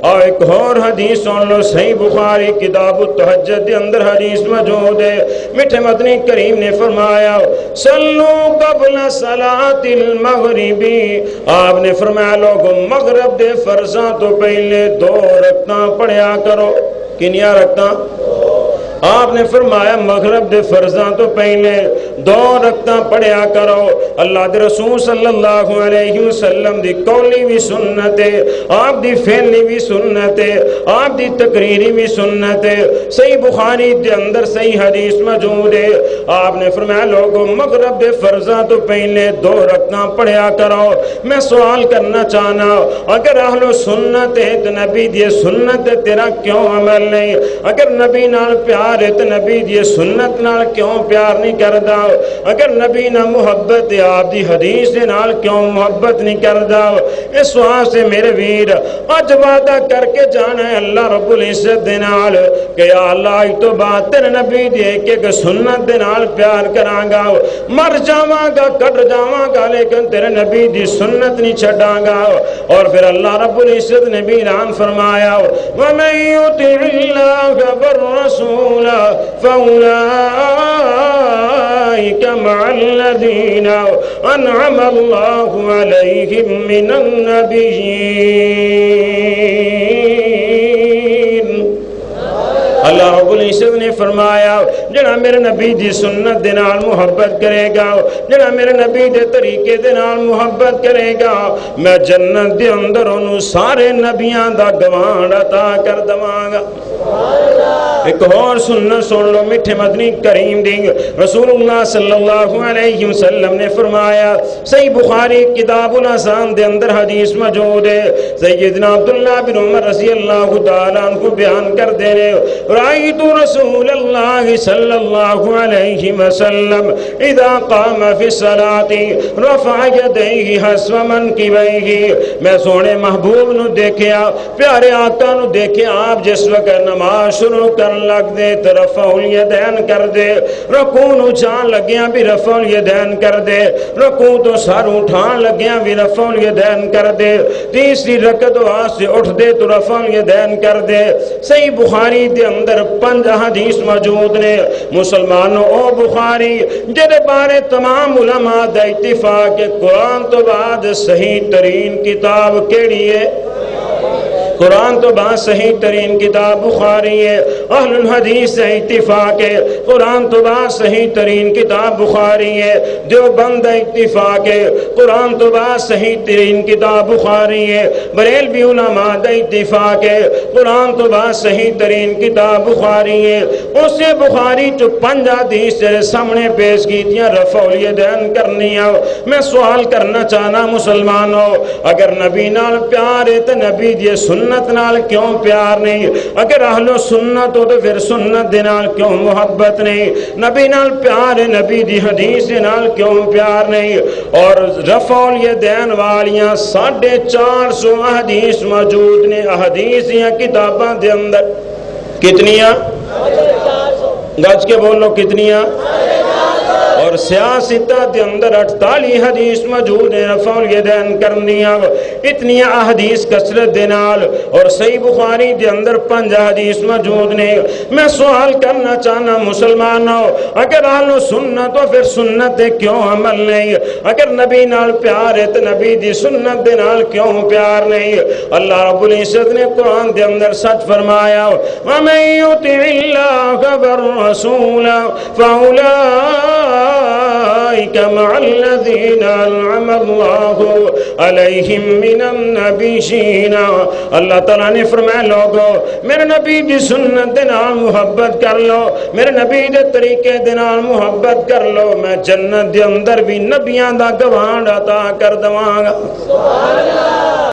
اور ایک اور حدیث سن لو، صحیح بخاری کتاب التہجد کے اندر حدیث موجود ہے، میٹھے مدنی کریم نے فرمایا صلو قبل صلاۃ المغرب، آپ نے فرمایا لوگوں مغرب دے فرضاں تو پہلے 2 رکعتاں پڑھیا کرو۔ کنیا رکعتاں؟ آپ نے فرمایا مغرب دے فرضاں تو پہلے 2 رکعتاں پڑھیا کرو۔ اللہ دے رسول صلی اللہ علیہ وسلم دی قولی بھی سنت ہے، آپ دی فعلی بھی سنت ہے، آپ دی تقریری بھی سنت ہے۔ صحیح بخاری دے اندر صحیح حدیث موجود ہے، آپ نے فرمایا لوگوں مغرب دے فرضاں تو پہلے 2 رکعتاں پڑھیا کرو۔ میں سوال کرنا چاہنا، اگر اہل سنت ہے تو نبی دی سنت تیرا کیوں عمل نہیں؟ اگر نبی نال پیار تو نبی دی سنت نال کیوں پیار نہیں کردا؟ اگر نبی نہ محبت ہے آپ دی حدیث دے نال کیوں محبت نہیں کردا؟ اس واسطے میرے ویر اج وعدہ کر کے جانا ہے اللہ رب العزت دے نال کہ یا اللہ اج تو بعد تیرے نبی دی ایک سنت دے نال پیار کراں گا، مر جاواں گا کٹ جاواں گا لیکن تیرے نبی دی سنت نہیں چھڈاں گا۔ اور پھر اللہ رب العزت نے بھی اعلان فرمایا وَمَن يُطِعِ اللَّهَ وَالرَّسُولَ فَأُولَٰئِكَ مَعَ الَّذِينَ أَنْعَمَ اللَّهُ عَلَيْهِم مِّنَ النَّبِيِّينَ۔ اللہ رب العزت نے فرمایا جڑا میرے نبی دی سنت دے نال محبت کرے گا، جڑا میرے نبی دے طریقے دے نال محبت کرے گا، میں جنت دے اندر انہوں سارے نبیاں دا گوانڈ عطا کر دواں گا۔ ایک اور سنت سن لو میٹھے مدنی کریم دی، رسول اللہ صلی اللہ علیہ وسلم نے فرمایا صحیح بخاری کتاب الاذان دے اندر حدیث موجود ہے، سیدنا عبداللہ بن عمر رضی اللہ تعالیٰ عنہ کو بیان کر دے رہے رأیت رسول اللہ صلی اللہ علیہ وسلم اذا قام فی الصلاۃ رفع یدیہ حسب منکبیہ، میں سونے محبوب نو دیکھیا، پیارے آقا نو دیکھیا آپ جس وقت نماز شروع کر لگ دے تو رفع الیدین کر دے، رکوع نو جان لگیاں بھی رفع الیدین کر دے، رکوع تو سر اٹھان لگیاں بھی رفع الیدین کر دے، تیسری رکعت واسطے اٹھ دے تو رفع الیدین کر دے۔ صحیح بخاری دے اندر 5 حدیث موجود نے۔ مسلمانوں او بخاری جدے بارے تمام علماء دا اتفاق ہے قرآن تو بعد صحیح ترین کتاب کیڑی ہے؟ قرآن تو بعد صحیح ترین کتاب بخاری ہے۔ اہل الحدیث سے اتفاق ہے قرآن تو بعد صحیح ترین کتاب بخاری ہے۔ دیوبند اتفاق ہے قرآن تو بعد صحیح ترین کتاب بخاری ہے۔ بریلوی علماء دا اتفاق ہے قرآن تو بعد صحیح ترین کتاب بخاری ہے۔ اس سے بخاری جو 5 حدیث سے سامنے پیش کی تھیں رفع الیدین کرنیاں، میں سوال کرنا چاہنا مسلمانوں اگر نبی نال پیار ہے تو نبی دی سنت نال کیوں پیار نہیں؟ اگر اہل سنت ہو تو پھر سنت دے نال کیوں محبت نہیں؟ نبی نال پیار ہے نبی دی حدیث دے نال کیوں پیار نہیں؟ اور رفع الیدین والیاں 450 حدیث موجود نے احادیث یا کتاباں دے اندر۔ کتنیاں؟ گج کے بولو کتنیاں؟ اور سیاستہ دے اندر 48 حدیث موجود ہیں رفع الیدین کرنیاں، اتنی احادیث کثرت دے نال۔ اور صحیح بخاری دے اندر 5 حدیث موجود نے۔ میں سوال کرنا چاہنا مسلمانوں اگر اہل سنت تو پھر سنت دے کیوں عمل نہیں؟ اگر نبی نال پیار ہے تو نبی دی سنت دے نال کیوں پیار نہیں؟ اللہ رب العزت نے قرآن دے اندر سچ فرمایا وَمَن يُطِعِ اللَّهَ وَالرَّسُولَ فَأُولَٰئِكَ مَعَ الَّذِينَ أَنْعَمَ اللَّهُ عَلَيْهِم مِّنَ النَّبِيِّينَ۔ اللہ تعالیٰ نے فرمایا لوگو میرے نبی دی سنت دے نال محبت کر لو، میرے نبی دے طریقے دے نال محبت کر لو، میں جنت دے اندر بھی نبیاں دا گوانڈ عطا کر دواں گا۔